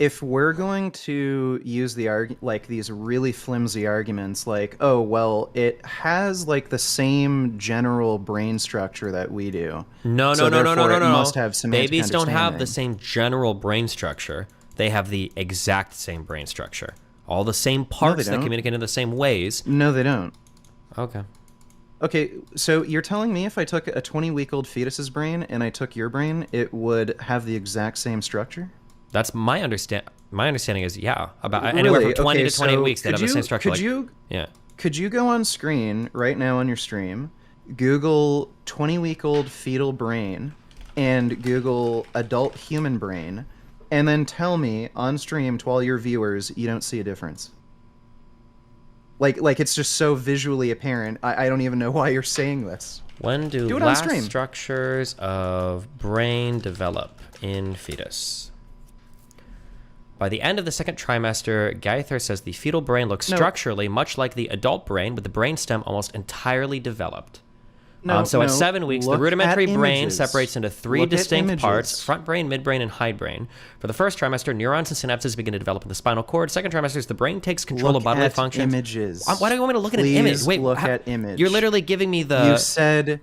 if we're going to use like these really flimsy arguments, like, oh, well, it has like the same general brain structure that we do, No, no, so no, no, no, therefore no, it must no. have semantic Babies don't have the understanding. same general brain structure. They have the exact same brain structure. All the same No, they parts that don't. communicate in the same ways. No, they don't. Okay. Okay, so you're telling me if I took a 20-week-old fetus's brain and I took your brain, it would have the exact same structure? That's my understanding is yeah, about anywhere from Really? 20 Okay, to 28 so weeks that have the same structure yeah. could you go on screen right now on your stream, Google 20-week-old fetal brain and Google adult human brain, and then tell me on stream to all your viewers you don't see a difference? Like it's just so visually apparent. I don't even know why you're saying this. When do Do it on last stream. structures of brain develop in fetus? By the end of the second trimester, Gaither says the fetal brain looks No. structurally much like the adult brain, with the brainstem almost entirely developed. No, So at no, 7 weeks, the look rudimentary at brain images. separates into three Look at distinct parts: images. front brain, midbrain, and hindbrain. For the first trimester, neurons and synapses begin to develop in the spinal cord. Second trimester, the brain takes control Look of bodily at functions. images. Why do you want me to look at an Please image? Wait, look at image. You're literally giving me You the. said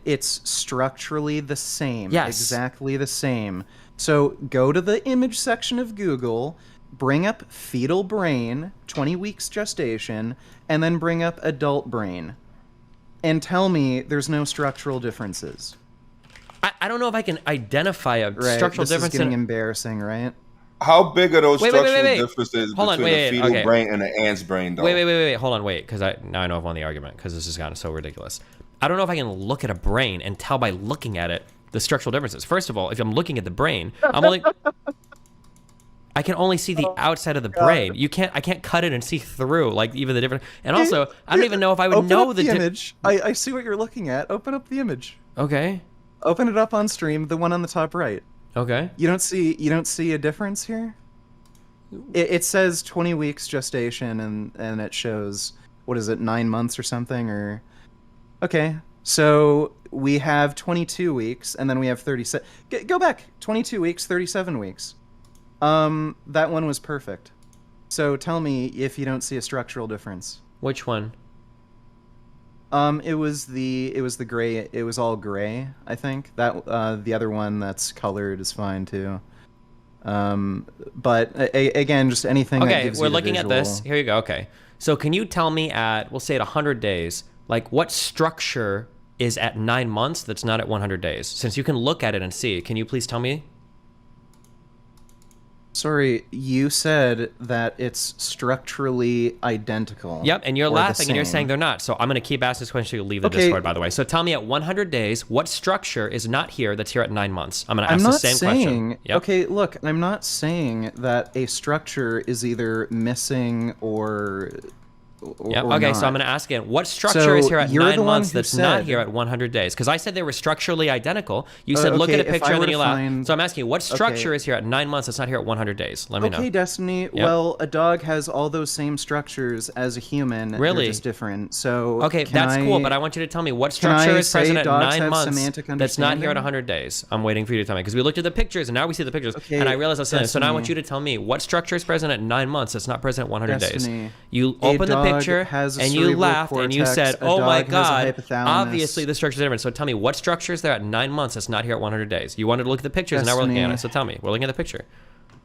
it's structurally the same. Yes. Exactly the same. So go to the image section of Google, bring up fetal brain, 20 weeks gestation, and then bring up adult brain. And tell me there's no structural differences. I don't know if I can identify a Right? structural This difference is getting in. embarrassing, right? How big are those Wait, wait, wait, structural wait, wait. differences Hold on, between wait, the fetal okay. brain and the ant's brain, though? Wait. Hold on, wait, because now I know I've won the argument because this has gotten so ridiculous. I don't know if I can look at a brain and tell by looking at it the structural differences. First of all, if I'm looking at the brain, I can only see the outside of the brain. I can't cut it and see through, like even the different. And also, I don't even know if I would Open know up the the image. I see what you're looking at. Open up the image. Okay. Open it up on stream, the one on the top right. Okay. You don't see a difference here? It says 20 weeks gestation and it shows, what is it, 9 months or something, or okay. So we have 22 weeks and then we have 37. Go back. 22 weeks, 37 weeks. That one was perfect. So tell me if you don't see a structural difference. Which one? It was the gray. It was all gray, I think. That the other one that's colored is fine too. But again, just anything that Okay, gives we're you the looking at this. visual. Here you go. Okay. So can you tell me we'll say at 100 days, like what structure is at 9 months that's not at 100 days? Since you can look at it and see, can you please tell me? Sorry, you said that it's structurally identical. Yep, and you're or the laughing and you're same. saying they're not. So I'm going to keep asking this question so you'll leave the Okay. Discord, by the way. So tell me at 100 days, what structure is not here that's here at 9 months? I'm going to I'm ask the not same saying. question. Yep. Okay, look, I'm not saying that a structure is either missing or. Yep. Or Okay, not. so I'm going to ask again. What structure So is here at you're 9 the one months who that's not said- here at 100 days? Because I said they were structurally identical. You said look okay, at a if I picture and were then you to laugh. find- So I'm asking you, what structure Okay. is here at 9 months that's not here at 100 days? Let me know. Okay, Destiny. Well, a dog has all those same structures as a human. Really? They're just different. So Okay, can that's cool, I- but I want you to tell me what can I structure is say present at dogs 9 have months semantic that's not here at understanding? 100 days. I'm waiting for you to tell me because we looked at the pictures and now we see the pictures Okay, and I realized I said so now I want Destiny. you to tell me what structure is present at 9 months that's not present at 100 Destiny. days. You A opened the dog picture has a and you cerebral laughed and you cortex, said, a "Oh my dog has a god, hypothalamus." obviously the structure is different." So tell me what structure is there at 9 months that's not here at 100 days. You wanted to look at the pictures and now we're looking at it. So Destiny. tell me, we're looking at the picture.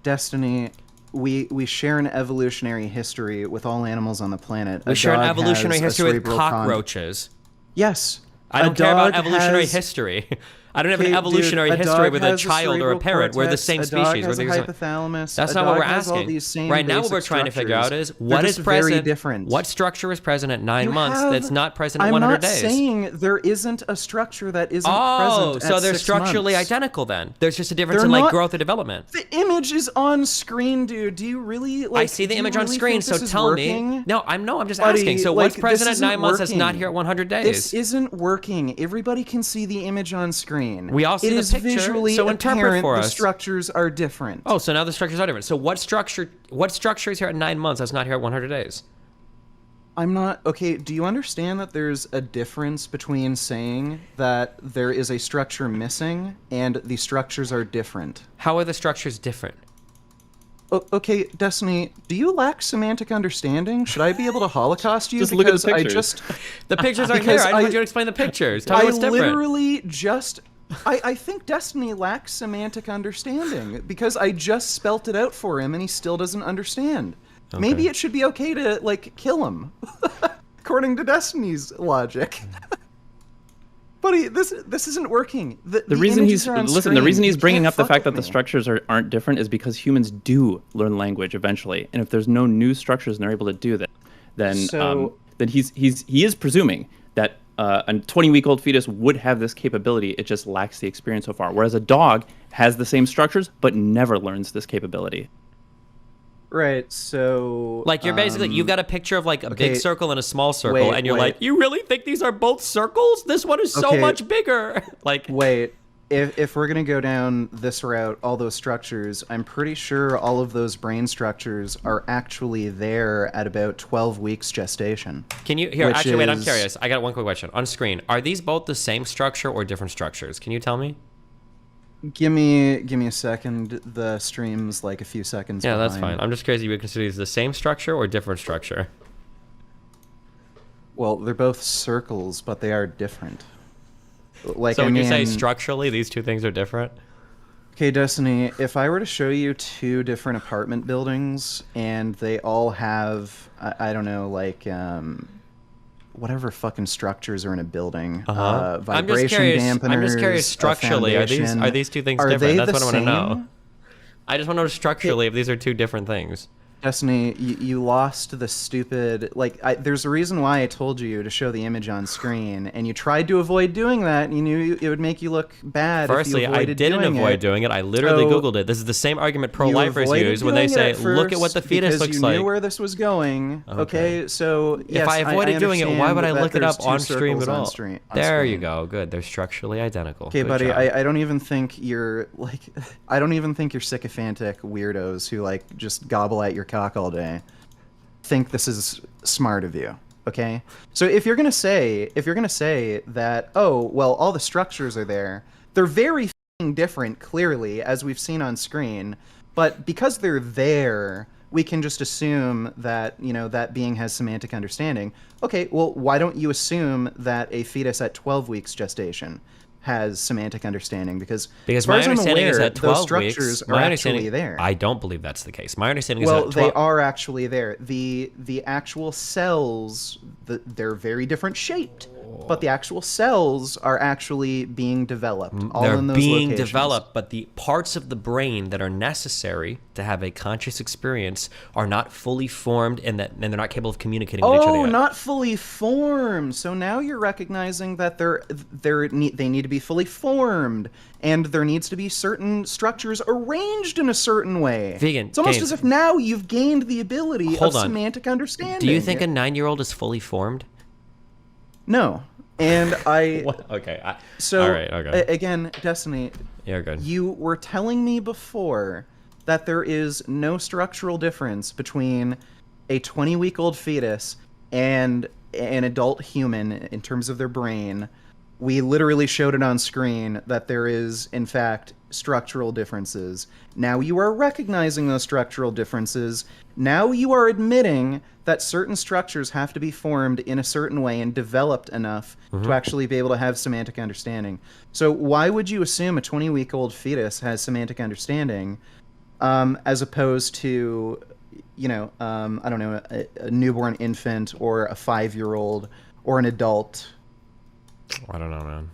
Destiny. We share an evolutionary history with all animals on the planet. We A share an dog evolutionary has a history with cerebral cockroaches. Yes. I A don't care about dog evolutionary has- history. I don't have Okay, an dude, evolutionary a history dog with a has child or a cerebral parent. We're the cortex, same a species. dog has We're a the- hypothalamus. That's a not what dog we're has all asking. these same Right now, what basic we're trying to figure out structures. is They're what is just very present. different. What structure is present at 9 You months have- that's not present at I'm 100 not days? saying there isn't a structure that isn't Oh, present so at they're 6 structurally months. identical then. There's just a difference They're in like not- growth or development. The image is on screen, dude. Do you really like? I see the do you image on really screen, think so this is tell working? me. No, I'm just Buddy, asking. So like, what's present this at 9 isn't months that's not working. here at 100 This days? isn't working. Everybody can see the image on screen. We all see it the is picture, visually so interpret apparent for the us. structures are different. Oh, so now the structures are different. So what structure is here at 9 months that's not here at 100 days? I'm not okay. Do you understand that there's a difference between saying that there is a structure missing and the structures are different? How are the structures different? Okay, Destiny, do you lack semantic understanding? Should I be able to Holocaust you? Just look at the Because I pictures. just, The pictures aren't here. Because I don't I- want you to explain the pictures. Tell me I what's different. literally just, I think Destiny lacks semantic understanding because I just spelt it out for him and he still doesn't understand. Maybe Okay. it should be okay to like kill him, according to Destiny's logic. Buddy, this isn't working. The reason images he's are on the screen. reason he's You bringing can't up the fuck fact that with the me. structures aren't different is because humans do learn language eventually, and if there's no new structures and they're able to do that, then then he is presuming that a 20-week-old fetus would have this capability. It just lacks the experience so far. Whereas a dog has the same structures but never learns this capability. Right, so Like you're basically you've got a picture of like a okay, big circle and a small circle, wait, and you're wait. like, you really think these are both circles? This one is so Okay. much bigger. Like, wait. If we're gonna go down this route, all those structures, I'm pretty sure all of those brain structures are actually there at about 12 weeks gestation. can you here? Which Actually, wait. I'm is- curious. I got one quick question. On screen, are these both the same structure or different structures? Can you tell me? Give me a second. The stream's like a few seconds. Yeah, that's behind. fine. I'm just curious if you would consider these the same structure or different structure. Well, they're both circles, but they are different. Like, So I would you mean, say structurally these two things are different? Okay, Destiny, if I were to show you two different apartment buildings and they all have, I don't know, like, whatever fucking structures are in a building, I'm vibration just curious. dampeners, I'm just curious a structurally. Are foundation, these two things are different? they That's the what I want to know. same? I just want to know structurally if these are two different things. Destiny, you lost the stupid, like, there's a reason why I told you to show the image on screen, and you tried to avoid doing that, and you knew it would make you look bad Firstly, if you I avoided didn't doing avoid it. doing it. I literally So, Googled it. This is the same argument You pro-lifers avoided use when they doing it say, at "Look at what the first fetus because looks you like." knew where this was going. Okay, so yes, If I avoided doing it, why would I understand look that it up there's two on stream circles at on all? screen- on There you screen. go. Good. They're structurally identical. Okay, Good buddy, job. I don't even think you're like, I don't even think you're sycophantic weirdos who like just gobble at your cock all day think this is smart of you. Okay, so if you're gonna say that, oh well, all the structures are there, they're very f***ing different, clearly, as we've seen on screen, but because they're there, we can just assume that, you know, that being has semantic understanding. Okay, well, why don't you assume that a fetus at 12 weeks gestation has semantic understanding? Because as far my as I'm understanding is aware, that those 12 structures weeks. are My actually understanding, there. I don't believe that's the case. My understanding is Well, that they 12, are actually there. The actual cells, they're very different shaped, but the actual cells are actually being developed. All they're in those being locations. developed, but the parts of the brain that are necessary to have a conscious experience are not fully formed, and they're not capable of communicating with each other Oh, yet. not fully formed. So now you're recognizing that they need to be fully formed, and there needs to be certain structures arranged in a certain way. Vegan, It's almost Gaines. as if now you've gained the ability Hold of on. semantic understanding. Do you think a 9-year-old is fully formed? No. And I What? Okay. so all right. Okay. again, Destiny, You're good. you were telling me before that there is no structural difference between a 20-week-old fetus and an adult human in terms of their brain. We literally showed it on screen that there is, in fact, structural differences. Now you are recognizing those structural differences. Now you are admitting that certain structures have to be formed in a certain way and developed enough to actually be able to have semantic understanding. So why would you assume a 20-week-old fetus has semantic understanding as opposed to, you know, I don't know, a newborn infant or a 5-year-old or an adult? I don't know, man.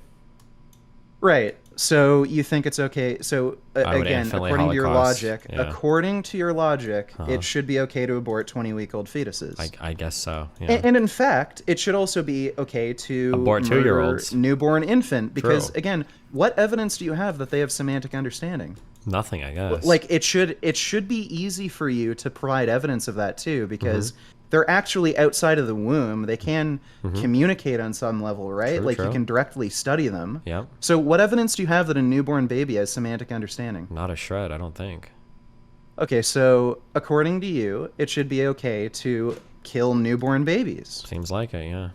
Right. So you think it's okay. So I would again, infinitely according to your Holocaust, logic, yeah. it should be okay to abort 20-week-old fetuses. I guess so. Yeah. And in fact, it should also be okay to Abort murder 2-year-olds. newborn infant because True. again, what evidence do you have that they have semantic understanding? Nothing, I guess. Like it should be easy for you to provide evidence of that too because they're actually outside of the womb. They can communicate on some level, right? True, like you true. can directly study them. Yep. So what evidence do you have that a newborn baby has semantic understanding? Not a shred, I don't think. Okay, so according to you, it should be okay to kill newborn babies. Seems like it, yeah.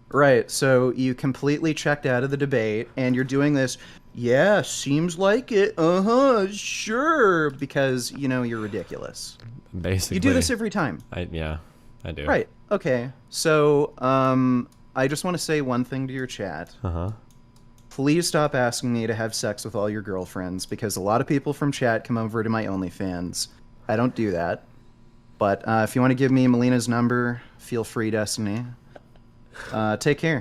Right, so you completely checked out of the debate, and you're doing this Yeah, seems like it. Sure. Because, you're ridiculous. Basically. You do this every time. I do. Right. Okay. So, I just want to say one thing to your chat. Uh-huh. Please stop asking me to have sex with all your girlfriends, because a lot of people from chat come over to my OnlyFans. I don't do that. But if you want to give me Melina's number, feel free, Destiny. Take care.